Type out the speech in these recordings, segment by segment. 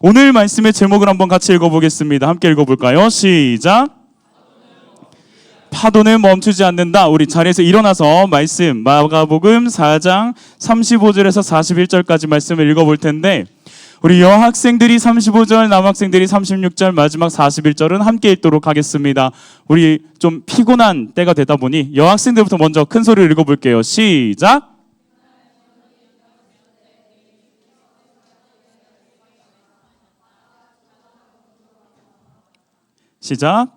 오늘 말씀의 제목을 한번 같이 읽어보겠습니다. 함께 읽어볼까요? 시작. 파도는 멈추지 않는다. 우리 자리에서 일어나서 말씀 마가복음 4장 35절에서 41절까지 말씀을 읽어볼 텐데, 우리 여학생들이 35절, 남학생들이 36절, 마지막 41절은 함께 읽도록 하겠습니다. 우리 좀 피곤한 때가 되다 보니 여학생들부터 먼저 큰 소리를 읽어볼게요. 시작. 시작.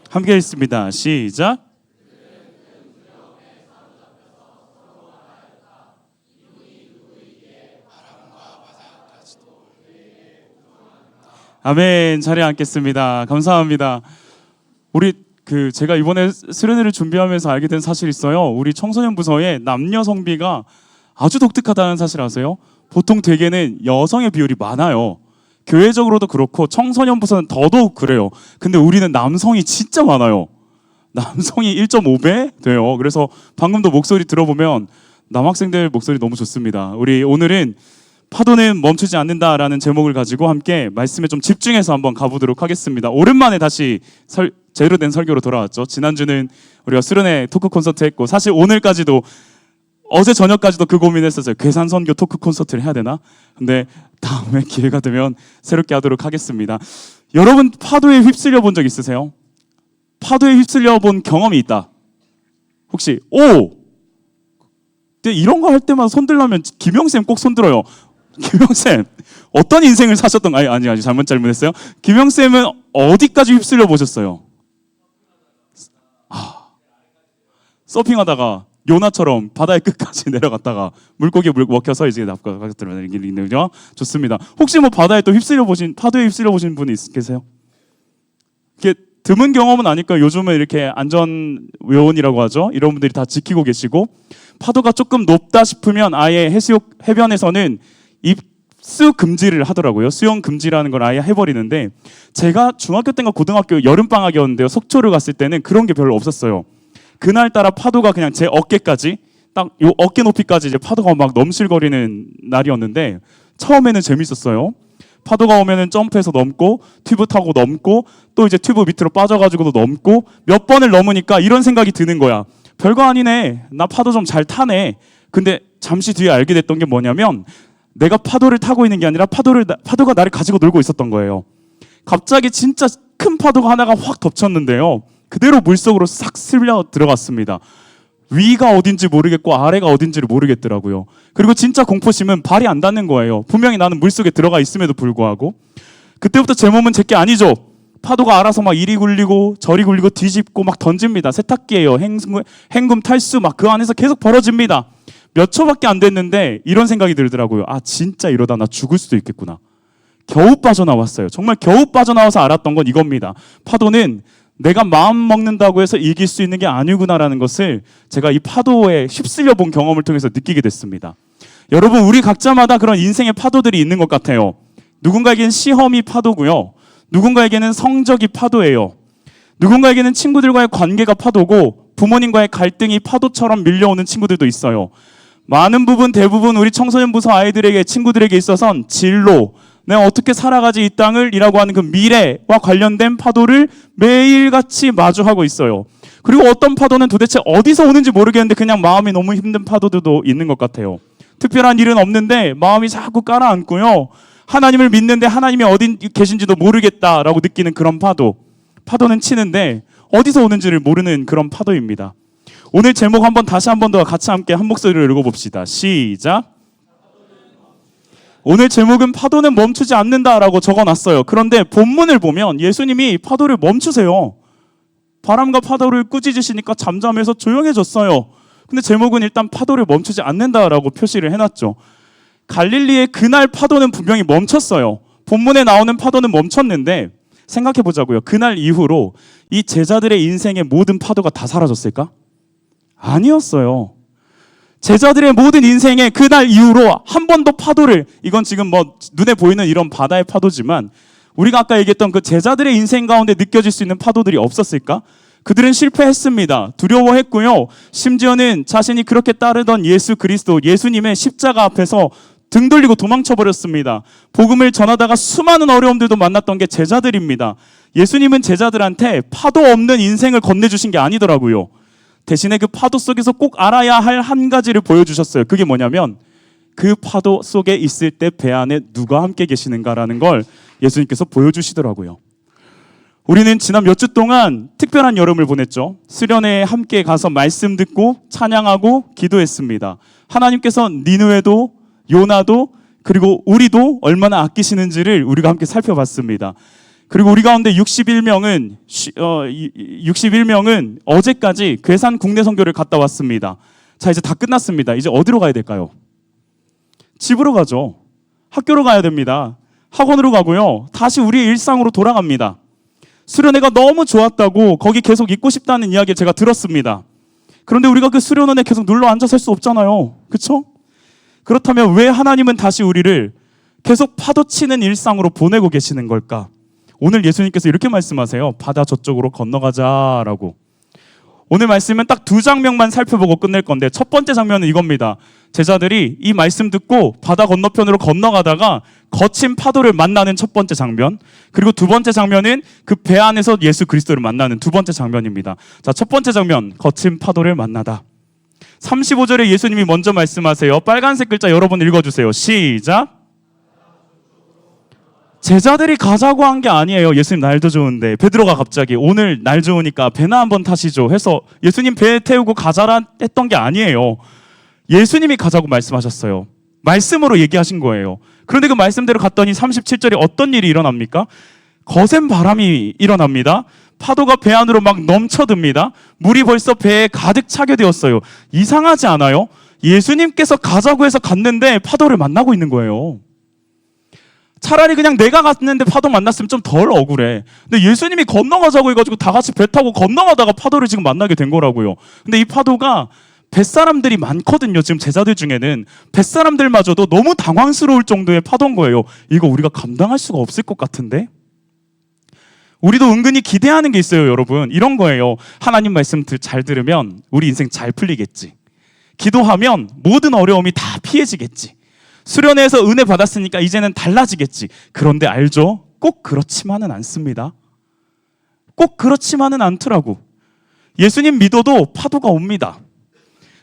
함께 읽습니다. 시작. 아멘. 자리에 앉겠습니다. 감사합니다. 우리 제가 이번에 수련회를 준비하면서 알게 된 사실이 있어요. 우리 청소년 부서의 남녀 성비가 아주 독특하다는 사실 아세요? 보통 대개는 여성의 비율이 많아요. 교회적으로도 그렇고 청소년 부서는 더더욱 그래요. 근데 우리는 남성이 진짜 많아요. 남성이 1.5배 돼요. 그래서 방금도 목소리 들어보면 남학생들 목소리 너무 좋습니다. 우리 오늘은 파도는 멈추지 않는다라는 제목을 가지고 함께 말씀에 좀 집중해서 한번 가보도록 하겠습니다. 오랜만에 다시 제대로 된 설교로 돌아왔죠. 지난주는 우리가 수련회 토크 콘서트 했고, 사실 오늘까지도 어제 저녁까지도 그 고민했었어요. 괴산 선교 토크 콘서트를 해야 되나? 근데 다음에 기회가 되면 새롭게 하도록 하겠습니다. 여러분, 파도에 휩쓸려 본 적 있으세요? 파도에 휩쓸려 본 경험이 있다. 혹시 근데 이런 거 할 때마다 손들려면 김영쌤 꼭 손들어요. 김영쌤 어떤 인생을 사셨던? 아니 잘못했어요. 김영쌤은 어디까지 휩쓸려 보셨어요? 서핑하다가 요나처럼 바다의 끝까지 내려갔다가 물고기에 먹혀서 이제 납가들어요. 좋습니다. 혹시 뭐 바다에 또 파도에 휩쓸려 보신 분이 계세요? 이게 드문 경험은 아닐까요? 요즘은 이렇게 안전 요원이라고 하죠. 이런 분들이 다 지키고 계시고, 파도가 조금 높다 싶으면 아예 해변에서는 입수 금지를 하더라고요. 수영 금지라는 걸 아예 해버리는데, 제가 중학교 때인가 고등학교 여름방학이었는데요, 속초를 갔을 때는 그런 게 별로 없었어요. 그날따라 파도가 그냥 제 어깨까지, 딱 요 어깨 높이까지 이제 파도가 막 넘실거리는 날이었는데, 처음에는 재밌었어요. 파도가 오면은 점프해서 넘고, 튜브 타고 넘고, 또 이제 튜브 밑으로 빠져가지고도 넘고, 몇 번을 넘으니까 이런 생각이 드는 거야. 별거 아니네. 나 파도 좀 잘 타네. 근데 잠시 뒤에 알게 됐던 게 뭐냐면, 내가 파도를 타고 있는 게 아니라 파도가 나를 가지고 놀고 있었던 거예요. 갑자기 진짜 큰 파도가 하나가 확 덮쳤는데요, 그대로 물속으로 싹 쓸려 들어갔습니다. 위가 어딘지 모르겠고 아래가 어딘지를 모르겠더라고요. 그리고 진짜 공포심은 발이 안 닿는 거예요. 분명히 나는 물속에 들어가 있음에도 불구하고. 그때부터 제 몸은 제게 아니죠. 파도가 알아서 막 이리 굴리고 저리 굴리고 뒤집고 막 던집니다. 세탁기예요. 헹굼 탈수 막 그 안에서 계속 벌어집니다. 몇 초밖에 안 됐는데 이런 생각이 들더라고요. 진짜 이러다 나 죽을 수도 있겠구나. 겨우 빠져나왔어요. 정말 겨우 빠져나와서 알았던 건 이겁니다. 파도는 내가 마음 먹는다고 해서 이길 수 있는 게 아니구나라는 것을 제가 이 파도에 휩쓸려 본 경험을 통해서 느끼게 됐습니다. 여러분, 우리 각자마다 그런 인생의 파도들이 있는 것 같아요. 누군가에게는 시험이 파도고요. 누군가에게는 성적이 파도예요. 누군가에게는 친구들과의 관계가 파도고, 부모님과의 갈등이 파도처럼 밀려오는 친구들도 있어요. 많은 부분, 대부분 우리 청소년 부서 아이들에게, 친구들에게 있어서는 진로, 내가 어떻게 살아가지 이 땅을 이라고 하는 그 미래와 관련된 파도를 매일같이 마주하고 있어요. 그리고 어떤 파도는 도대체 어디서 오는지 모르겠는데 그냥 마음이 너무 힘든 파도들도 있는 것 같아요. 특별한 일은 없는데 마음이 자꾸 깔아앉고요, 하나님을 믿는데 하나님이 어디 계신지도 모르겠다라고 느끼는 그런 파도는 치는데 어디서 오는지를 모르는 그런 파도입니다. 오늘 제목 다시 한 번 더 같이 함께 한 목소리로 읽어봅시다. 시작. 오늘 제목은 파도는 멈추지 않는다라고 적어놨어요. 그런데 본문을 보면 예수님이 파도를 멈추세요. 바람과 파도를 꾸짖으시니까 잠잠해서 조용해졌어요. 근데 제목은 일단 파도를 멈추지 않는다라고 표시를 해놨죠. 갈릴리의 그날 파도는 분명히 멈췄어요. 본문에 나오는 파도는 멈췄는데 생각해 보자고요. 그날 이후로 이 제자들의 인생의 모든 파도가 다 사라졌을까? 아니었어요. 제자들의 모든 인생에 그날 이후로 한 번도 파도를, 이건 지금 뭐 눈에 보이는 이런 바다의 파도지만 우리가 아까 얘기했던 그 제자들의 인생 가운데 느껴질 수 있는 파도들이 없었을까? 그들은 실패했습니다. 두려워했고요. 심지어는 자신이 그렇게 따르던 예수 그리스도, 예수님의 십자가 앞에서 등 돌리고 도망쳐 버렸습니다. 복음을 전하다가 수많은 어려움들도 만났던 게 제자들입니다. 예수님은 제자들한테 파도 없는 인생을 건네주신 게 아니더라고요. 대신에 그 파도 속에서 꼭 알아야 할 한 가지를 보여주셨어요. 그게 뭐냐면 그 파도 속에 있을 때 배 안에 누가 함께 계시는가라는 걸 예수님께서 보여주시더라고요. 우리는 지난 몇 주 동안 특별한 여름을 보냈죠. 수련회에 함께 가서 말씀 듣고 찬양하고 기도했습니다. 하나님께서 니느웨도 요나도 그리고 우리도 얼마나 아끼시는지를 우리가 함께 살펴봤습니다. 그리고 우리 가운데 61명은 어제까지 괴산 국내 선교를 갔다 왔습니다. 자, 이제 다 끝났습니다. 이제 어디로 가야 될까요? 집으로 가죠. 학교로 가야 됩니다. 학원으로 가고요. 다시 우리의 일상으로 돌아갑니다. 수련회가 너무 좋았다고 거기 계속 있고 싶다는 이야기 제가 들었습니다. 그런데 우리가 그 수련원에 계속 눌러 앉아서 할 수 없잖아요. 그렇죠? 그렇다면 왜 하나님은 다시 우리를 계속 파도치는 일상으로 보내고 계시는 걸까? 오늘 예수님께서 이렇게 말씀하세요. 바다 저쪽으로 건너가자라고. 오늘 말씀은 딱 두 장면만 살펴보고 끝낼 건데 첫 번째 장면은 이겁니다. 제자들이 이 말씀 듣고 바다 건너편으로 건너가다가 거친 파도를 만나는 첫 번째 장면, 그리고 두 번째 장면은 그 배 안에서 예수 그리스도를 만나는 두 번째 장면입니다. 자, 첫 번째 장면, 거친 파도를 만나다. 35절에 예수님이 먼저 말씀하세요. 빨간색 글자 여러분 읽어주세요. 시작. 제자들이 가자고 한 게 아니에요. 예수님 날도 좋은데 베드로가 갑자기 오늘 날 좋으니까 배나 한번 타시죠 해서 예수님 배 태우고 가자라 했던 게 아니에요. 예수님이 가자고 말씀하셨어요. 말씀으로 얘기하신 거예요. 그런데 그 말씀대로 갔더니 37절에 어떤 일이 일어납니까? 거센 바람이 일어납니다. 파도가 배 안으로 막 넘쳐듭니다. 물이 벌써 배에 가득 차게 되었어요. 이상하지 않아요? 예수님께서 가자고 해서 갔는데 파도를 만나고 있는 거예요. 차라리 그냥 내가 갔는데 파도 만났으면 좀 덜 억울해. 근데 예수님이 건너가자고 해가지고 다 같이 배 타고 건너가다가 파도를 지금 만나게 된 거라고요. 근데 이 파도가 뱃사람들이 많거든요. 지금 제자들 중에는 뱃사람들마저도 너무 당황스러울 정도의 파도인 거예요. 이거 우리가 감당할 수가 없을 것 같은데? 우리도 은근히 기대하는 게 있어요, 여러분. 이런 거예요. 하나님 말씀 잘 들으면 우리 인생 잘 풀리겠지. 기도하면 모든 어려움이 다 피해지겠지. 수련회에서 은혜 받았으니까 이제는 달라지겠지. 그런데 알죠? 꼭 그렇지만은 않습니다. 꼭 그렇지만은 않더라고. 예수님 믿어도 파도가 옵니다.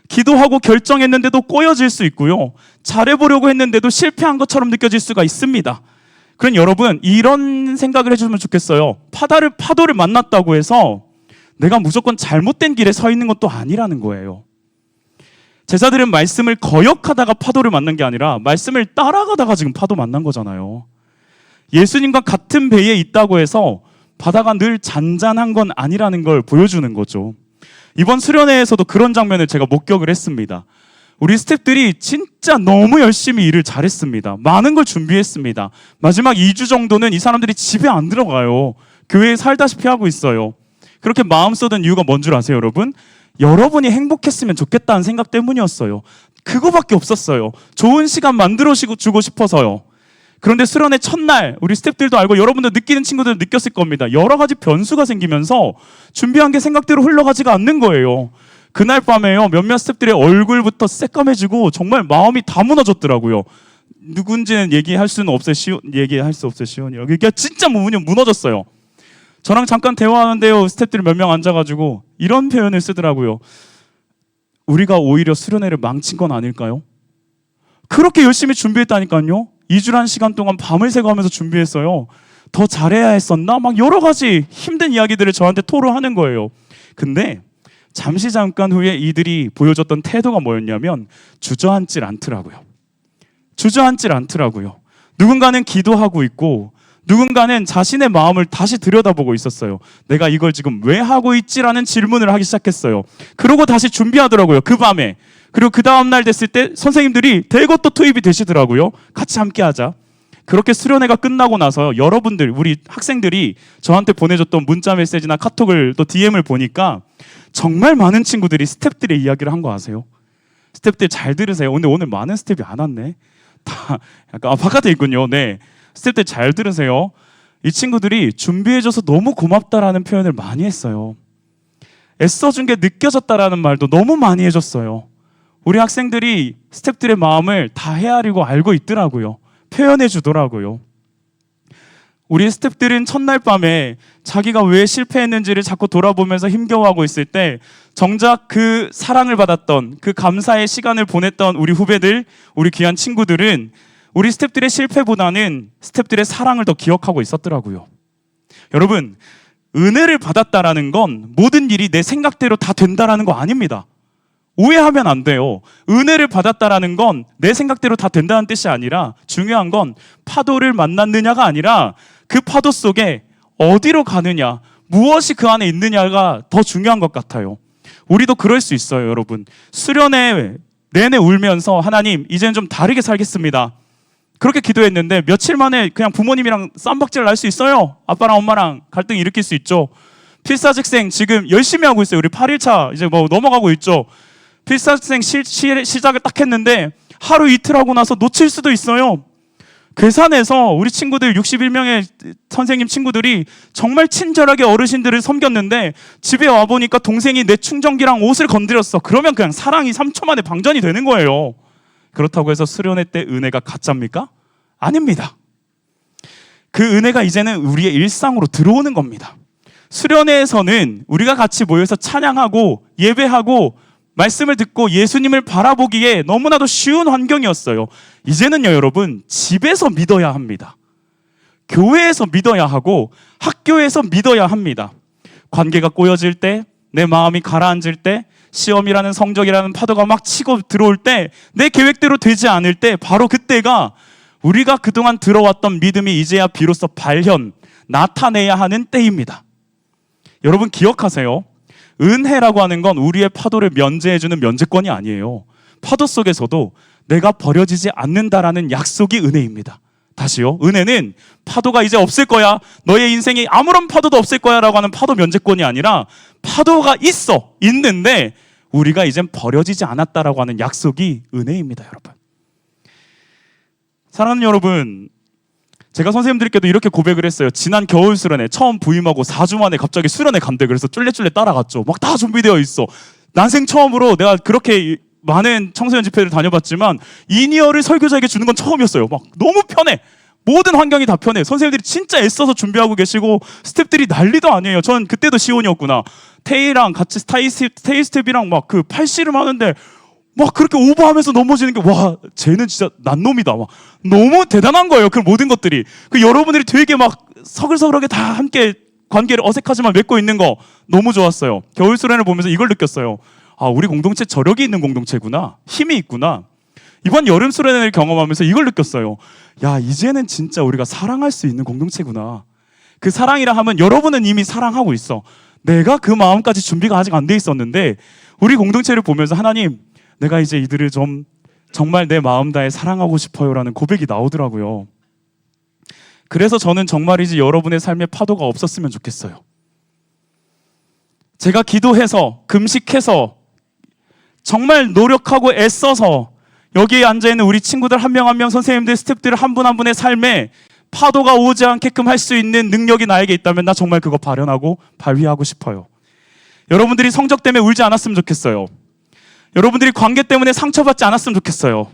기도하고 결정했는데도 꼬여질 수 있고요. 잘해보려고 했는데도 실패한 것처럼 느껴질 수가 있습니다. 그럼 여러분 이런 생각을 해주면 좋겠어요. 파도를 만났다고 해서 내가 무조건 잘못된 길에 서 있는 것도 아니라는 거예요. 제자들은 말씀을 거역하다가 파도를 만난 게 아니라 말씀을 따라가다가 지금 파도 만난 거잖아요. 예수님과 같은 배에 있다고 해서 바다가 늘 잔잔한 건 아니라는 걸 보여주는 거죠. 이번 수련회에서도 그런 장면을 제가 목격을 했습니다. 우리 스태프들이 진짜 너무 열심히 일을 잘했습니다. 많은 걸 준비했습니다. 마지막 2주 정도는 이 사람들이 집에 안 들어가요. 교회에 살다시피 하고 있어요. 그렇게 마음 쏟은 이유가 뭔 줄 아세요, 여러분? 여러분이 행복했으면 좋겠다는 생각 때문이었어요. 그거밖에 없었어요. 좋은 시간 만들어 주고 싶어서요. 그런데 수련회 첫날 우리 스태프들도 알고 여러분들 느끼는 친구들 느꼈을 겁니다. 여러 가지 변수가 생기면서 준비한 게 생각대로 흘러가지가 않는 거예요. 그날 밤에요, 몇몇 스태프들의 얼굴부터 새까매지고 정말 마음이 다 무너졌더라고요. 누군지는 얘기할 수는 없어요. 얘기할 수 없어요. 시온이요. 그러니까 진짜 무너졌어요. 저랑 잠깐 대화하는데요, 스태프들이 몇 명 앉아가지고 이런 표현을 쓰더라고요. 우리가 오히려 수련회를 망친 건 아닐까요? 그렇게 열심히 준비했다니까요. 2주란 시간 동안 밤을 새고 하면서 준비했어요. 더 잘해야 했었나? 막 여러 가지 힘든 이야기들을 저한테 토로하는 거예요. 근데 잠깐 후에 이들이 보여줬던 태도가 뭐였냐면 주저앉질 않더라고요. 주저앉질 않더라고요. 누군가는 기도하고 있고 누군가는 자신의 마음을 다시 들여다보고 있었어요. 내가 이걸 지금 왜 하고 있지라는 질문을 하기 시작했어요. 그러고 다시 준비하더라고요. 그 밤에. 그리고 그 다음날 됐을 때 선생님들이 대거 또 투입이 되시더라고요. 같이 함께 하자. 그렇게 수련회가 끝나고 나서 여러분들, 우리 학생들이 저한테 보내줬던 문자 메시지나 카톡을 또 DM을 보니까 정말 많은 친구들이 스텝들의 이야기를 한 거 아세요? 스텝들 잘 들으세요. 근데 오늘 많은 스텝이 안 왔네. 다 약간 바깥에 있군요. 네, 스텝들 잘 들으세요. 이 친구들이 준비해줘서 너무 고맙다라는 표현을 많이 했어요. 애써준 게 느껴졌다라는 말도 너무 많이 해줬어요. 우리 학생들이 스텝들의 마음을 다 헤아리고 알고 있더라고요. 표현해 주더라고요. 우리 스태프들은 첫날 밤에 자기가 왜 실패했는지를 자꾸 돌아보면서 힘겨워하고 있을 때 정작 그 사랑을 받았던 그 감사의 시간을 보냈던 우리 후배들, 우리 귀한 친구들은 우리 스태프들의 실패보다는 스태프들의 사랑을 더 기억하고 있었더라고요. 여러분, 은혜를 받았다라는 건 모든 일이 내 생각대로 다 된다라는 거 아닙니다. 오해하면 안 돼요. 은혜를 받았다라는 건 내 생각대로 다 된다는 뜻이 아니라 중요한 건 파도를 만났느냐가 아니라 그 파도 속에 어디로 가느냐, 무엇이 그 안에 있느냐가 더 중요한 것 같아요. 우리도 그럴 수 있어요, 여러분. 수련회 내내 울면서 하나님, 이제는 좀 다르게 살겠습니다. 그렇게 기도했는데 며칠 만에 그냥 부모님이랑 쌈박질 날 수 있어요. 아빠랑 엄마랑 갈등 일으킬 수 있죠. 필사직생 지금 열심히 하고 있어요. 우리 8일차 이제 뭐 넘어가고 있죠. 필사직생 시작을 딱 했는데 하루 이틀 하고 나서 놓칠 수도 있어요. 괴산에서 우리 친구들 61명의 선생님 친구들이 정말 친절하게 어르신들을 섬겼는데 집에 와보니까 동생이 내 충전기랑 옷을 건드렸어. 그러면 그냥 사랑이 3초 만에 방전이 되는 거예요. 그렇다고 해서 수련회 때 은혜가 가짜입니까? 아닙니다. 그 은혜가 이제는 우리의 일상으로 들어오는 겁니다. 수련회에서는 우리가 같이 모여서 찬양하고 예배하고 말씀을 듣고 예수님을 바라보기에 너무나도 쉬운 환경이었어요. 이제는요, 여러분, 집에서 믿어야 합니다. 교회에서 믿어야 하고 학교에서 믿어야 합니다. 관계가 꼬여질 때, 내 마음이 가라앉을 때, 시험이라는 성적이라는 파도가 막 치고 들어올 때, 내 계획대로 되지 않을 때, 바로 그때가 우리가 그동안 들어왔던 믿음이 이제야 비로소 발현, 나타내야 하는 때입니다. 여러분 기억하세요. 은혜라고 하는 건 우리의 파도를 면제해주는 면제권이 아니에요. 파도 속에서도 내가 버려지지 않는다라는 약속이 은혜입니다. 다시요. 은혜는 파도가 이제 없을 거야, 너의 인생에 아무런 파도도 없을 거야 라고 하는 파도 면제권이 아니라 파도가 있는데 우리가 이젠 버려지지 않았다라고 하는 약속이 은혜입니다. 여러분, 사랑하는 여러분, 제가 선생님들께도 이렇게 고백을 했어요. 지난 겨울 수련회 처음 부임하고 4주 만에 갑자기 수련회 간대. 그래서 쫄래쫄래 따라갔죠. 막 다 준비되어 있어. 난생 처음으로 내가 그렇게 많은 청소년 집회를 다녀봤지만 이니어를 설교자에게 주는 건 처음이었어요. 막 너무 편해. 모든 환경이 다 편해. 선생님들이 진짜 애써서 준비하고 계시고 스텝들이 난리도 아니에요. 전 그때도 시온이었구나. 테이랑 같이 테이 스텝이랑 막 그 팔씨름 하는데 막 그렇게 오버하면서 넘어지는 게, 와, 쟤는 진짜 난놈이다. 막 너무 대단한 거예요. 그 모든 것들이. 그 여러분들이 되게 막 서글서글하게 다 함께 관계를 어색하지만 맺고 있는 거 너무 좋았어요. 겨울 수련을 보면서 이걸 느꼈어요. 아, 우리 공동체 저력이 있는 공동체구나. 힘이 있구나. 이번 여름 수련회를 경험하면서 이걸 느꼈어요. 야, 이제는 진짜 우리가 사랑할 수 있는 공동체구나. 그 사랑이라 하면 여러분은 이미 사랑하고 있어. 내가 그 마음까지 준비가 아직 안 돼 있었는데 우리 공동체를 보면서 하나님, 내가 이제 이들을 좀 정말 내 마음 다해 사랑하고 싶어요라는 고백이 나오더라고요. 그래서 저는 정말이지 여러분의 삶에 파도가 없었으면 좋겠어요. 제가 기도해서 금식해서 정말 노력하고 애써서 여기에 앉아있는 우리 친구들 한 명 한 명, 선생님들, 스태프들 한 분 한 분의 삶에 파도가 오지 않게끔 할 수 있는 능력이 나에게 있다면 나 정말 그거 발현하고 발휘하고 싶어요. 여러분들이 성적 때문에 울지 않았으면 좋겠어요. 여러분들이 관계 때문에 상처받지 않았으면 좋겠어요.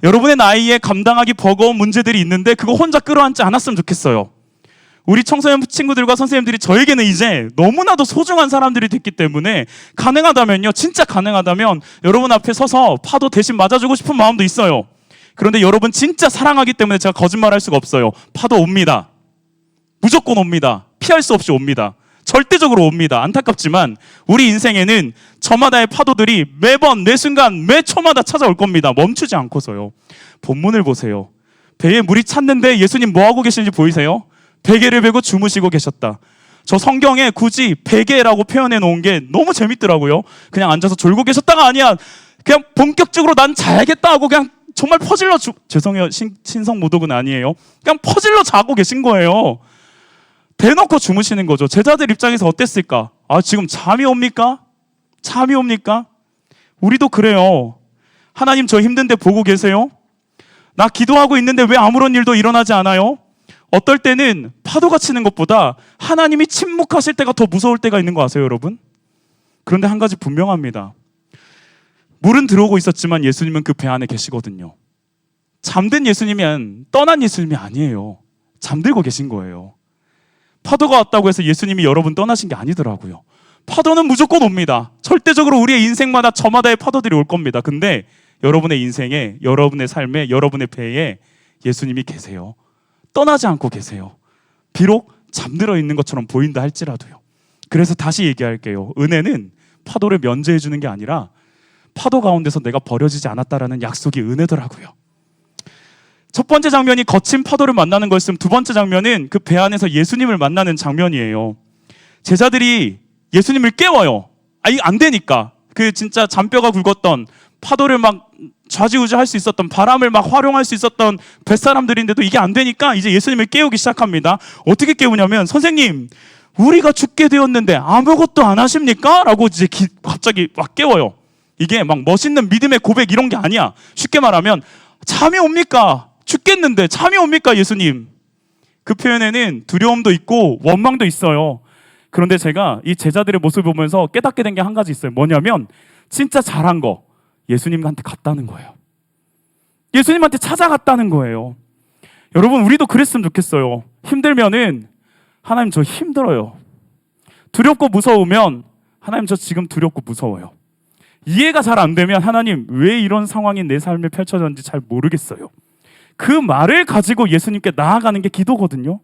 여러분의 나이에 감당하기 버거운 문제들이 있는데 그거 혼자 끌어안지 않았으면 좋겠어요. 우리 청소년 친구들과 선생님들이 저에게는 이제 너무나도 소중한 사람들이 됐기 때문에 가능하다면요, 진짜 가능하다면 여러분 앞에 서서 파도 대신 맞아주고 싶은 마음도 있어요. 그런데 여러분 진짜 사랑하기 때문에 제가 거짓말할 수가 없어요. 파도 옵니다. 무조건 옵니다. 피할 수 없이 옵니다. 절대적으로 옵니다. 안타깝지만 우리 인생에는 저마다의 파도들이 매번 매 순간 매 초마다 찾아올 겁니다. 멈추지 않고서요. 본문을 보세요. 배에 물이 찼는데 예수님 뭐 하고 계시는지 보이세요? 베개를 베고 주무시고 계셨다. 저 성경에 굳이 베개라고 표현해 놓은 게 너무 재밌더라고요. 그냥 앉아서 졸고 계셨다가 아니야. 그냥 본격적으로 난 자야겠다 하고 그냥 정말 퍼질러 죄송해요. 신성 모독은 아니에요. 그냥 퍼질러 자고 계신 거예요. 대놓고 주무시는 거죠. 제자들 입장에서 어땠을까? 아, 지금 잠이 옵니까? 잠이 옵니까? 우리도 그래요. 하나님 저 힘든데 보고 계세요? 나 기도하고 있는데 왜 아무런 일도 일어나지 않아요? 어떨 때는 파도가 치는 것보다 하나님이 침묵하실 때가 더 무서울 때가 있는 거 아세요, 여러분? 그런데 한 가지 분명합니다. 물은 들어오고 있었지만 예수님은 그 배 안에 계시거든요. 잠든 예수님이 떠난 예수님이 아니에요. 잠들고 계신 거예요. 파도가 왔다고 해서 예수님이 여러분 떠나신 게 아니더라고요. 파도는 무조건 옵니다. 절대적으로 우리의 인생마다 저마다의 파도들이 올 겁니다. 근데 여러분의 인생에, 여러분의 삶에, 여러분의 배에 예수님이 계세요. 떠나지 않고 계세요. 비록 잠들어 있는 것처럼 보인다 할지라도요. 그래서 다시 얘기할게요. 은혜는 파도를 면제해 주는 게 아니라 파도 가운데서 내가 버려지지 않았다라는 약속이 은혜더라고요. 첫 번째 장면이 거친 파도를 만나는 거였으면 두 번째 장면은 그 배 안에서 예수님을 만나는 장면이에요. 제자들이 예수님을 깨워요. 이게 안 되니까. 그 진짜 잔뼈가 굵었던 파도를 막 좌지우지할 수 있었던 바람을 막 활용할 수 있었던 뱃사람들인데도 이게 안 되니까 이제 예수님을 깨우기 시작합니다. 어떻게 깨우냐면 선생님 우리가 죽게 되었는데 아무것도 안 하십니까? 라고 이제 갑자기 막 깨워요. 이게 막 멋있는 믿음의 고백 이런 게 아니야. 쉽게 말하면 잠이 옵니까? 죽겠는데 잠이 옵니까 예수님? 그 표현에는 두려움도 있고 원망도 있어요. 그런데 제가 이 제자들의 모습을 보면서 깨닫게 된 게 한 가지 있어요. 뭐냐면 진짜 잘한 거 예수님한테 갔다는 거예요. 예수님한테 찾아갔다는 거예요. 여러분 우리도 그랬으면 좋겠어요. 힘들면은 하나님 저 힘들어요. 두렵고 무서우면 하나님 저 지금 두렵고 무서워요. 이해가 잘 안 되면 하나님 왜 이런 상황이 내 삶에 펼쳐졌는지 잘 모르겠어요. 그 말을 가지고 예수님께 나아가는 게 기도거든요.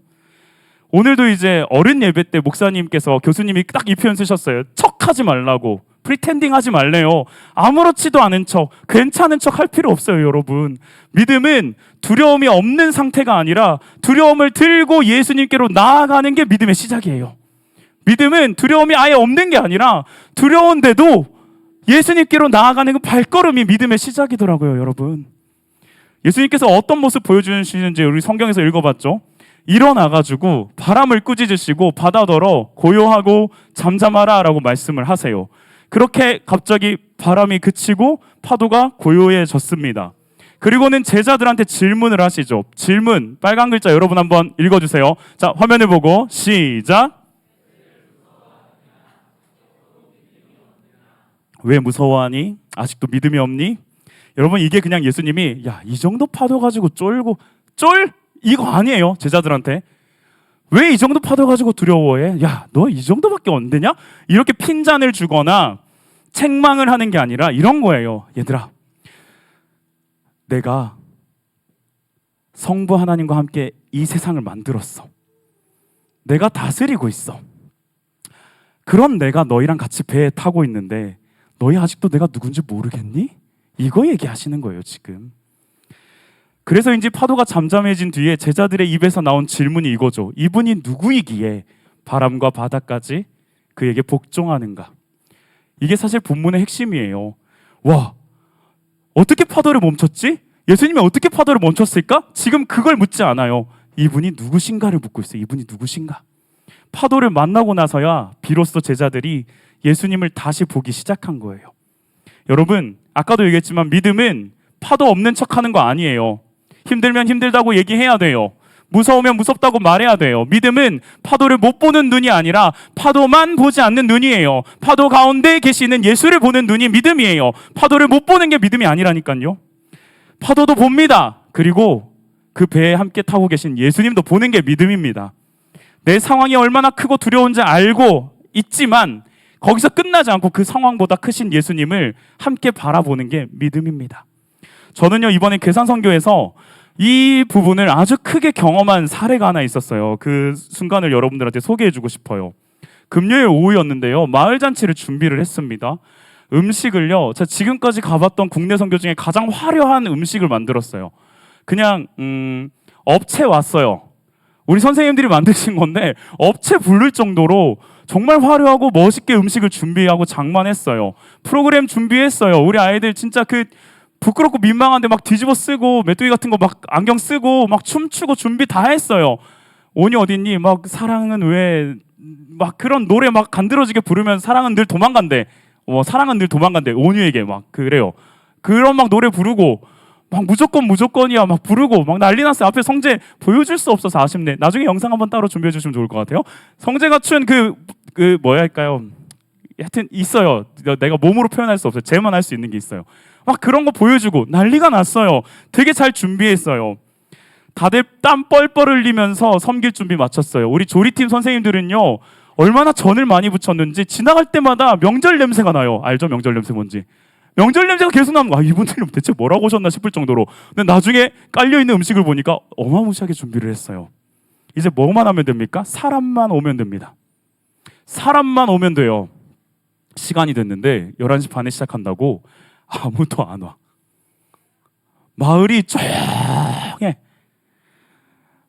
오늘도 이제 어른 예배 때 목사님께서 교수님이 딱 이 표현 쓰셨어요. 척하지 말라고. 프리텐딩 하지 말래요. 아무렇지도 않은 척, 괜찮은 척 할 필요 없어요, 여러분. 믿음은 두려움이 없는 상태가 아니라 두려움을 들고 예수님께로 나아가는 게 믿음의 시작이에요. 믿음은 두려움이 아예 없는 게 아니라 두려운데도 예수님께로 나아가는 그 발걸음이 믿음의 시작이더라고요, 여러분. 예수님께서 어떤 모습 보여주시는지 우리 성경에서 읽어봤죠. 일어나가지고 바람을 꾸짖으시고 바다더러 고요하고 잠잠하라 라고 말씀을 하세요. 그렇게 갑자기 바람이 그치고 파도가 고요해졌습니다. 그리고는 제자들한테 질문을 하시죠. 질문, 빨간 글자 여러분 한번 읽어주세요. 자, 화면을 보고 시작. 왜 무서워하니? 아직도 믿음이 없니? 여러분 이게 그냥 예수님이 이 정도 파도 가지고 쫄고 쫄? 이거 아니에요. 제자들한테 왜 이 정도 파도 가지고 두려워해? 너 이 정도밖에 안 되냐? 이렇게 핀잔을 주거나 책망을 하는 게 아니라 이런 거예요. 얘들아, 내가 성부 하나님과 함께 이 세상을 만들었어. 내가 다스리고 있어. 그런 내가 너희랑 같이 배에 타고 있는데 너희 아직도 내가 누군지 모르겠니? 이거 얘기하시는 거예요, 지금. 그래서인지 파도가 잠잠해진 뒤에 제자들의 입에서 나온 질문이 이거죠. 이분이 누구이기에 바람과 바다까지 그에게 복종하는가? 이게 사실 본문의 핵심이에요. 와, 어떻게 파도를 멈췄지? 예수님이 어떻게 파도를 멈췄을까? 지금 그걸 묻지 않아요. 이분이 누구신가를 묻고 있어요. 이분이 누구신가? 파도를 만나고 나서야 비로소 제자들이 예수님을 다시 보기 시작한 거예요. 여러분, 아까도 얘기했지만 믿음은 파도 없는 척하는 거 아니에요. 힘들면 힘들다고 얘기해야 돼요. 무서우면 무섭다고 말해야 돼요. 믿음은 파도를 못 보는 눈이 아니라 파도만 보지 않는 눈이에요. 파도 가운데 계시는 예수를 보는 눈이 믿음이에요. 파도를 못 보는 게 믿음이 아니라니까요. 파도도 봅니다. 그리고 그 배에 함께 타고 계신 예수님도 보는 게 믿음입니다. 내 상황이 얼마나 크고 두려운지 알고 있지만 거기서 끝나지 않고 그 상황보다 크신 예수님을 함께 바라보는 게 믿음입니다. 저는요, 이번에 계산선교에서 이 부분을 아주 크게 경험한 사례가 하나 있었어요. 그 순간을 여러분들한테 소개해주고 싶어요. 금요일 오후였는데요. 마을 잔치를 준비를 했습니다. 음식을요. 제가 지금까지 가봤던 국내 선교 중에 가장 화려한 음식을 만들었어요. 그냥 업체 왔어요. 우리 선생님들이 만드신 건데 업체 부를 정도로 정말 화려하고 멋있게 음식을 준비하고 장만했어요. 프로그램 준비했어요. 우리 아이들 진짜 그 부끄럽고 민망한데 막 뒤집어 쓰고 메뚜기 같은 거 막 안경 쓰고 막 춤추고 준비 다 했어요. 온이 어딨니? 막 사랑은 왜 막 그런 노래 막 간드러지게 부르면 사랑은 늘 도망간대. 사랑은 늘 도망간대. 온유에게 막 그래요. 그런 막 노래 부르고 막 무조건이야 막 부르고 막 난리 났어요. 앞에 성재 보여줄 수 없어서 아쉽네. 나중에 영상 한번 따로 준비해 주시면 좋을 것 같아요. 성재가 춘 그 뭐야 할까요? 하여튼 있어요. 내가 몸으로 표현할 수 없어요. 쟤만 할 수 있는 게 있어요. 막 그런 거 보여주고 난리가 났어요. 되게 잘 준비했어요. 다들 땀 뻘뻘 흘리면서 섬길 준비 마쳤어요. 우리 조리팀 선생님들은요 얼마나 전을 많이 붙였는지 지나갈 때마다 명절 냄새가 나요. 알죠? 명절 냄새 뭔지. 명절 냄새가 계속 나는 거야. 이분들은 대체 뭐라고 오셨나 싶을 정도로. 근데 나중에 깔려있는 음식을 보니까 어마무시하게 준비를 했어요. 이제 뭐만 하면 됩니까? 사람만 오면 됩니다. 사람만 오면 돼요. 시간이 됐는데 11시 반에 시작한다고 아무도 안 와. 마을이 조용해.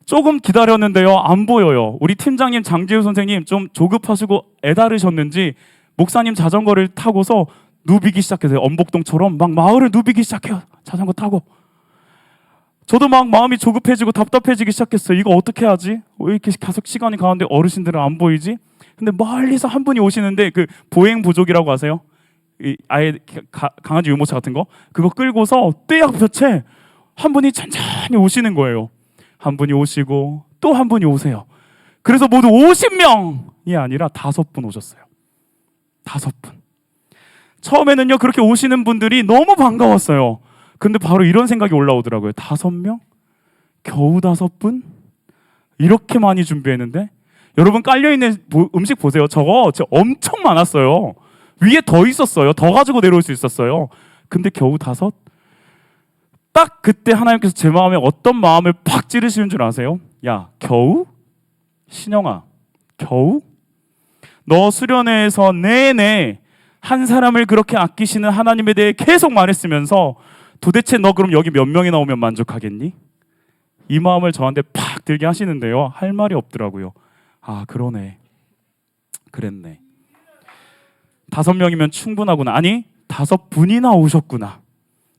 조금 기다렸는데요. 안 보여요. 우리 팀장님 장지우 선생님 좀 조급하시고 애다르셨는지 목사님 자전거를 타고서 누비기 시작했어요. 엄복동처럼 막 마을을 누비기 시작해요. 자전거 타고. 저도 막 마음이 조급해지고 답답해지기 시작했어요. 이거 어떻게 하지? 왜 이렇게 계속 시간이 가는데 어르신들은 안 보이지? 근데 멀리서 한 분이 오시는데 그 보행부족이라고 아세요? 아예 강아지 유모차 같은 거? 그거 끌고서 떼약볕에 한 분이 천천히 오시는 거예요. 한 분이 오시고 또 한 분이 오세요. 그래서 모두 50명이 아니라 5분 오셨어요. 5분. 처음에는요 그렇게 오시는 분들이 너무 반가웠어요. 근데 바로 이런 생각이 올라오더라고요. 5명? 겨우 5분? 이렇게 많이 준비했는데? 여러분 깔려있는 음식 보세요. 저거 엄청 많았어요. 위에 더 있었어요. 더 가지고 내려올 수 있었어요. 근데 겨우 5? 딱 그때 하나님께서 제 마음에 어떤 마음을 팍 찌르시는 줄 아세요? 야, 겨우? 신영아, 겨우? 너 수련회에서 내내 한 사람을 그렇게 아끼시는 하나님에 대해 계속 말했으면서 도대체 너 그럼 여기 몇 명이 나오면 만족하겠니? 이 마음을 저한테 팍 들게 하시는데요. 할 말이 없더라고요. 아, 그러네. 그랬네. 5명이면 충분하구나. 아니, 5분이나 오셨구나.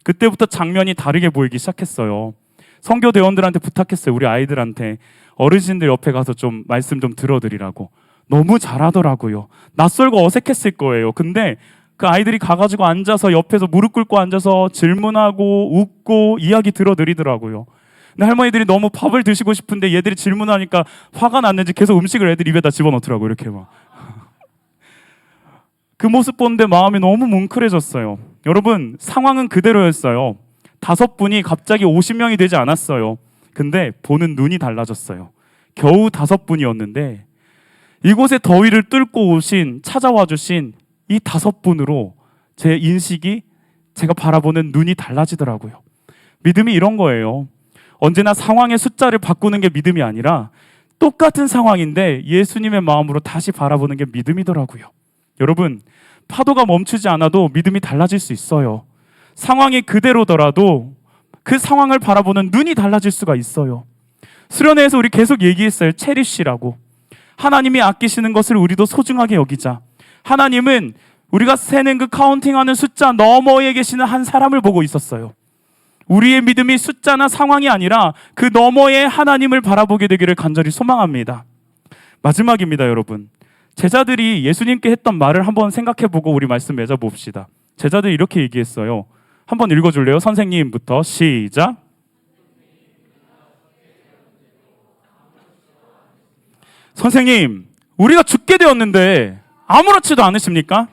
그때부터 장면이 다르게 보이기 시작했어요. 선교 대원들한테 부탁했어요. 우리 아이들한테 어르신들 옆에 가서 좀 말씀 좀 들어드리라고. 너무 잘하더라고요. 낯설고 어색했을 거예요. 근데 그 아이들이 가가지고 앉아서 옆에서 무릎 꿇고 앉아서 질문하고 웃고 이야기 들어드리더라고요. 근데 할머니들이 너무 밥을 드시고 싶은데 얘들이 질문하니까 화가 났는지 계속 음식을 애들 입에다 집어넣더라고요. 이렇게 막. 그 모습 보는데 마음이 너무 뭉클해졌어요. 여러분, 상황은 그대로였어요. 5분이 갑자기 50명이 되지 않았어요. 근데 보는 눈이 달라졌어요. 겨우 5분이었는데 이곳에 더위를 뚫고 찾아와 주신 이 5분으로 제 인식이, 제가 바라보는 눈이 달라지더라고요. 믿음이 이런 거예요. 언제나 상황의 숫자를 바꾸는 게 믿음이 아니라 똑같은 상황인데 예수님의 마음으로 다시 바라보는 게 믿음이더라고요. 여러분, 파도가 멈추지 않아도 믿음이 달라질 수 있어요. 상황이 그대로더라도 그 상황을 바라보는 눈이 달라질 수가 있어요. 수련회에서 우리 계속 얘기했어요. 체리쉬라고. 하나님이 아끼시는 것을 우리도 소중하게 여기자. 하나님은 우리가 세는 그 카운팅하는 숫자 너머에 계시는 한 사람을 보고 있었어요. 우리의 믿음이 숫자나 상황이 아니라 그 너머에 하나님을 바라보게 되기를 간절히 소망합니다. 마지막입니다, 여러분. 제자들이 예수님께 했던 말을 한번 생각해보고 우리 말씀 맺어봅시다. 제자들이 이렇게 얘기했어요. 한번 읽어줄래요? 선생님부터 시작. 선생님, 우리가 죽게 되었는데 아무렇지도 않으십니까?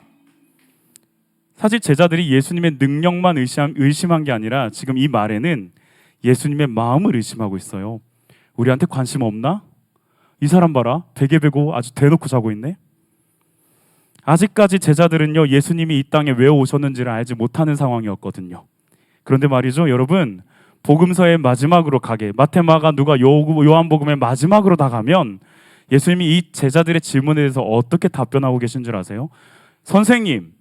사실 제자들이 예수님의 능력만 의심한 게 아니라 지금 이 말에는 예수님의 마음을 의심하고 있어요. 우리한테 관심 없나? 이 사람 봐라. 베개 베고 아주 대놓고 자고 있네. 아직까지 제자들은요, 예수님이 이 땅에 왜 오셨는지를 알지 못하는 상황이었거든요. 그런데 말이죠, 여러분, 복음서의 마지막으로 가게, 마태, 마가, 누가, 요한복음의 마지막으로 나가면 예수님이 이 제자들의 질문에 대해서 어떻게 답변하고 계신 줄 아세요? 선생님,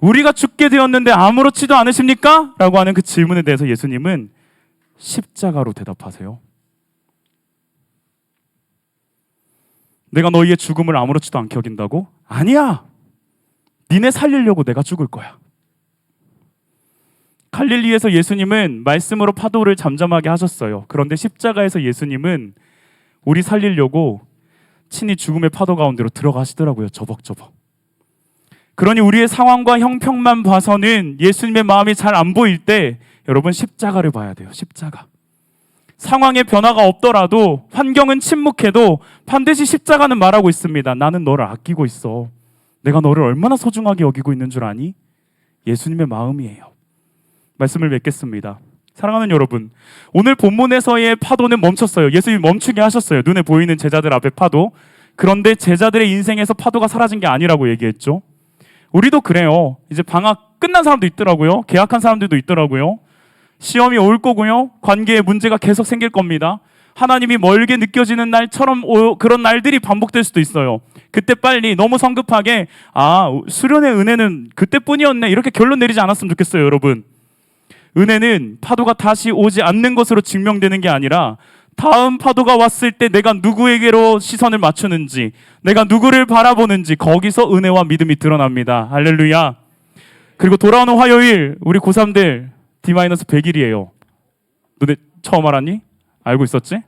우리가 죽게 되었는데 아무렇지도 않으십니까? 라고 하는 그 질문에 대해서 예수님은 십자가로 대답하세요. 내가 너희의 죽음을 아무렇지도 않게 여긴다고? 아니야. 니네 살리려고 내가 죽을 거야. 갈릴리에서 예수님은 말씀으로 파도를 잠잠하게 하셨어요. 그런데 십자가에서 예수님은 우리 살리려고 친히 죽음의 파도 가운데로 들어가시더라고요. 저벅저벅. 그러니 우리의 상황과 형편만 봐서는 예수님의 마음이 잘 안 보일 때 여러분 십자가를 봐야 돼요. 십자가. 상황의 변화가 없더라도 환경은 침묵해도 반드시 십자가는 말하고 있습니다. 나는 너를 아끼고 있어. 내가 너를 얼마나 소중하게 여기고 있는 줄 아니? 예수님의 마음이에요. 말씀을 맺겠습니다. 사랑하는 여러분, 오늘 본문에서의 파도는 멈췄어요. 예수님이 멈추게 하셨어요. 눈에 보이는 제자들 앞에 파도. 그런데 제자들의 인생에서 파도가 사라진 게 아니라고 얘기했죠. 우리도 그래요. 이제 방학 끝난 사람도 있더라고요. 개학한 사람들도 있더라고요. 시험이 올 거고요. 관계에 문제가 계속 생길 겁니다. 하나님이 멀게 느껴지는 날처럼 그런 날들이 반복될 수도 있어요. 그때 빨리 너무 성급하게 수련의 은혜는 그때뿐이었네 이렇게 결론 내리지 않았으면 좋겠어요. 여러분, 은혜는 파도가 다시 오지 않는 것으로 증명되는 게 아니라 다음 파도가 왔을 때 내가 누구에게로 시선을 맞추는지, 내가 누구를 바라보는지 거기서 은혜와 믿음이 드러납니다. 할렐루야. 그리고 돌아오는 화요일 우리 고3들 D-100일이에요. 너네 처음 알았니? 알고 있었지?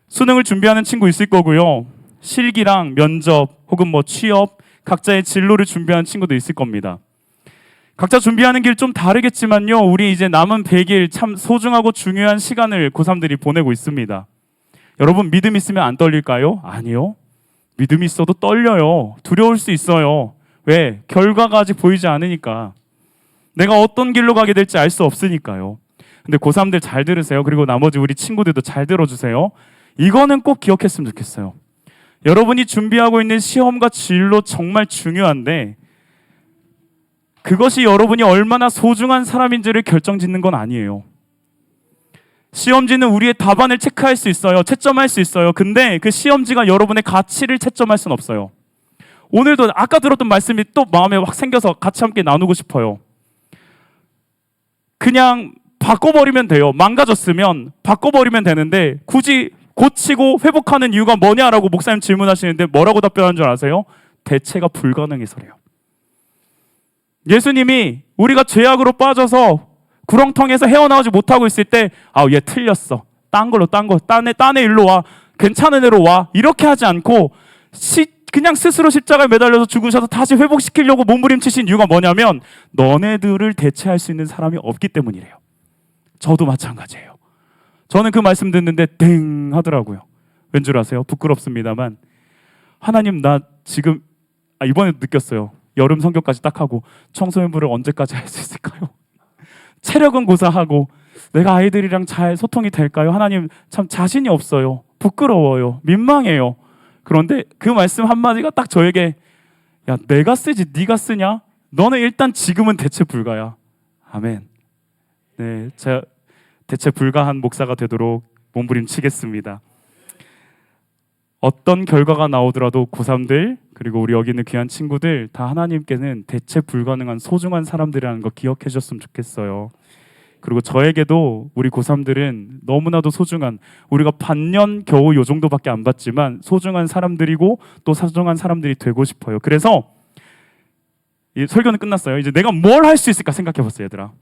수능을 준비하는 친구 있을 거고요. 실기랑 면접 혹은 뭐 취업 각자의 진로를 준비하는 친구도 있을 겁니다. 각자 준비하는 길 좀 다르겠지만요. 우리 이제 남은 100일 참 소중하고 중요한 시간을 고3들이 보내고 있습니다. 여러분 믿음 있으면 안 떨릴까요? 아니요. 믿음이 있어도 떨려요. 두려울 수 있어요. 왜? 결과가 아직 보이지 않으니까. 내가 어떤 길로 가게 될지 알 수 없으니까요. 근데 고3들 잘 들으세요. 그리고 나머지 우리 친구들도 잘 들어주세요. 이거는 꼭 기억했으면 좋겠어요. 여러분이 준비하고 있는 시험과 진로 정말 중요한데 그것이 여러분이 얼마나 소중한 사람인지를 결정짓는 건 아니에요. 시험지는 우리의 답안을 체크할 수 있어요. 채점할 수 있어요. 근데 그 시험지가 여러분의 가치를 채점할 수는 없어요. 오늘도 아까 들었던 말씀이 또 마음에 확 생겨서 같이 함께 나누고 싶어요. 그냥 바꿔버리면 돼요. 망가졌으면 바꿔버리면 되는데 굳이 고치고 회복하는 이유가 뭐냐라고 목사님 질문하시는데 뭐라고 답변하는 줄 아세요? 대체가 불가능해서래요. 예수님이 우리가 죄악으로 빠져서 구렁텅이에서 헤어나오지 못하고 있을 때 얘 틀렸어. 딴애 일로 와. 괜찮은 애로 와. 이렇게 하지 않고 그냥 스스로 십자가에 매달려서 죽으셔서 다시 회복시키려고 몸부림치신 이유가 뭐냐면 너네들을 대체할 수 있는 사람이 없기 때문이래요. 저도 마찬가지예요. 저는 그 말씀 듣는데 땡 하더라고요. 왠 줄 아세요? 부끄럽습니다만 하나님 나 지금 이번에 느꼈어요. 여름 성교까지 딱 하고 청소년부를 언제까지 할 수 있을까요? 체력은 고사하고 내가 아이들이랑 잘 소통이 될까요? 하나님 참 자신이 없어요. 부끄러워요. 민망해요. 그런데 그 말씀 한마디가 딱 저에게 야 내가 쓰지 네가 쓰냐? 너는 일단 지금은 대체 불가야. 아멘. 네, 제가 대체 불가한 목사가 되도록 몸부림치겠습니다. 어떤 결과가 나오더라도 고3들 그리고 우리 여기 있는 귀한 친구들 다 하나님께는 대체 불가능한 소중한 사람들이라는 거 기억해 주셨으면 좋겠어요. 그리고 저에게도 우리 고3들은 너무나도 소중한, 우리가 반년 겨우 요 정도밖에 안 봤지만 소중한 사람들이고 또 소중한 사람들이 되고 싶어요. 그래서 이 설교는 끝났어요. 이제 내가 뭘 할 수 있을까 생각해 봤어요, 얘들아.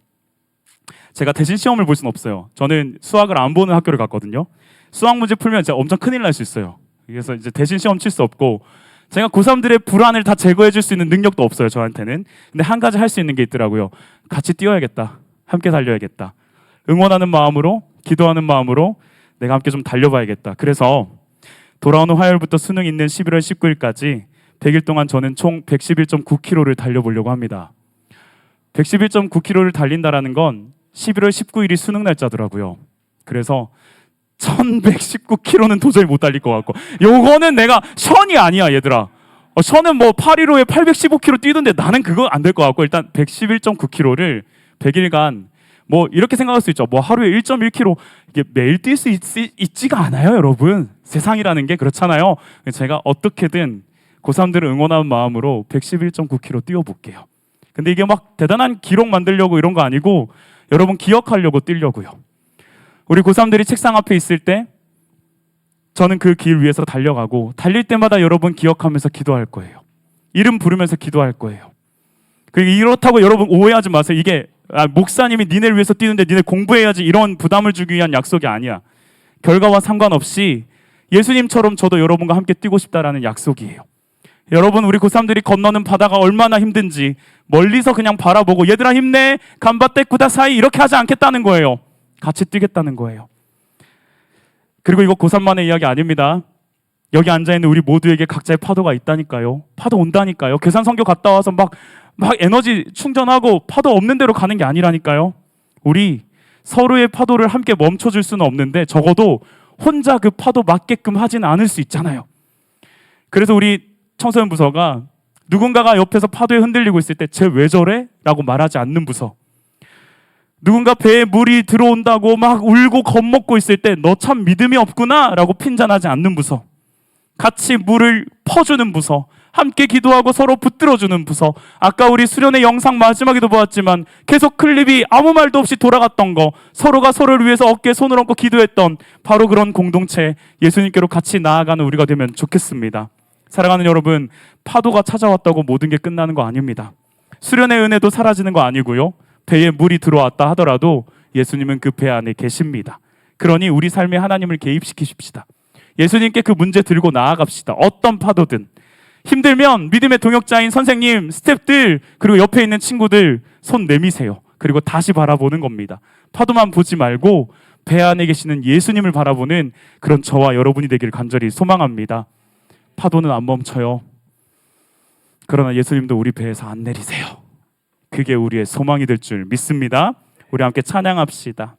제가 대신 시험을 볼 수는 없어요. 저는 수학을 안 보는 학교를 갔거든요. 수학 문제 풀면 진짜 엄청 큰일 날 수 있어요. 그래서 이제 대신 시험 칠 수 없고 제가 고3들의 불안을 다 제거해 줄 수 있는 능력도 없어요, 저한테는. 근데 한 가지 할 수 있는 게 있더라고요. 같이 뛰어야겠다. 함께 달려야겠다. 응원하는 마음으로, 기도하는 마음으로 내가 함께 좀 달려봐야겠다. 그래서 돌아오는 화요일부터 수능 있는 11월 19일까지 100일 동안 저는 총 111.9km를 달려보려고 합니다. 111.9km를 달린다라는 건 11월 19일이 수능 날짜더라고요. 그래서 1119km는 도저히 못 달릴 것 같고, 요거는 내가 션이 아니야, 얘들아. 션은 뭐 815에 815km 뛰던데 나는 그거 안 될 것 같고, 일단 111.9km를 100일간 뭐 이렇게 생각할 수 있죠. 뭐 하루에 1.1km 이게 매일 뛸 수 있지가 않아요, 여러분. 세상이라는 게 그렇잖아요. 제가 어떻게든 고3들을 응원하는 마음으로 111.9km 뛰어볼게요. 근데 이게 막 대단한 기록 만들려고 이런 거 아니고 여러분 기억하려고 뛰려고요. 우리 고3들이 책상 앞에 있을 때 저는 그 길 위에서 달려가고 달릴 때마다 여러분 기억하면서 기도할 거예요. 이름 부르면서 기도할 거예요. 이렇다고 여러분 오해하지 마세요. 이게 목사님이 니네를 위해서 뛰는데 니네 공부해야지 이런 부담을 주기 위한 약속이 아니야. 결과와 상관없이 예수님처럼 저도 여러분과 함께 뛰고 싶다라는 약속이에요. 여러분 우리 고3들이 건너는 바다가 얼마나 힘든지 멀리서 그냥 바라보고 얘들아 힘내 간바떼 쿠다사이 이렇게 하지 않겠다는 거예요. 같이 뛰겠다는 거예요. 그리고 이거 고3만의 이야기 아닙니다. 여기 앉아있는 우리 모두에게 각자의 파도가 있다니까요. 파도 온다니까요. 계산 선교 갔다 와서 막 에너지 충전하고 파도 없는 대로 가는 게 아니라니까요. 우리 서로의 파도를 함께 멈춰줄 수는 없는데 적어도 혼자 그 파도 맞게끔 하지는 않을 수 있잖아요. 그래서 우리 청소년 부서가 누군가가 옆에서 파도에 흔들리고 있을 때 쟤 왜 저래? 라고 말하지 않는 부서. 누군가 배에 물이 들어온다고 막 울고 겁먹고 있을 때 너 참 믿음이 없구나 라고 핀잔하지 않는 부서. 같이 물을 퍼주는 부서. 함께 기도하고 서로 붙들어주는 부서. 아까 우리 수련회 영상 마지막에도 보았지만 계속 클립이 아무 말도 없이 돌아갔던 거, 서로가 서로를 위해서 어깨에 손을 얹고 기도했던 바로 그런 공동체, 예수님께로 같이 나아가는 우리가 되면 좋겠습니다. 사랑하는 여러분, 파도가 찾아왔다고 모든 게 끝나는 거 아닙니다. 수련의 은혜도 사라지는 거 아니고요. 배에 물이 들어왔다 하더라도 예수님은 그 배 안에 계십니다. 그러니 우리 삶에 하나님을 개입시키십시다. 예수님께 그 문제 들고 나아갑시다. 어떤 파도든. 힘들면 믿음의 동역자인 선생님, 스태프들, 그리고 옆에 있는 친구들 손 내미세요. 그리고 다시 바라보는 겁니다. 파도만 보지 말고 배 안에 계시는 예수님을 바라보는 그런 저와 여러분이 되길 간절히 소망합니다. 파도는 안 멈춰요. 그러나 예수님도 우리 배에서 안 내리세요. 그게 우리의 소망이 될 줄 믿습니다. 우리 함께 찬양합시다.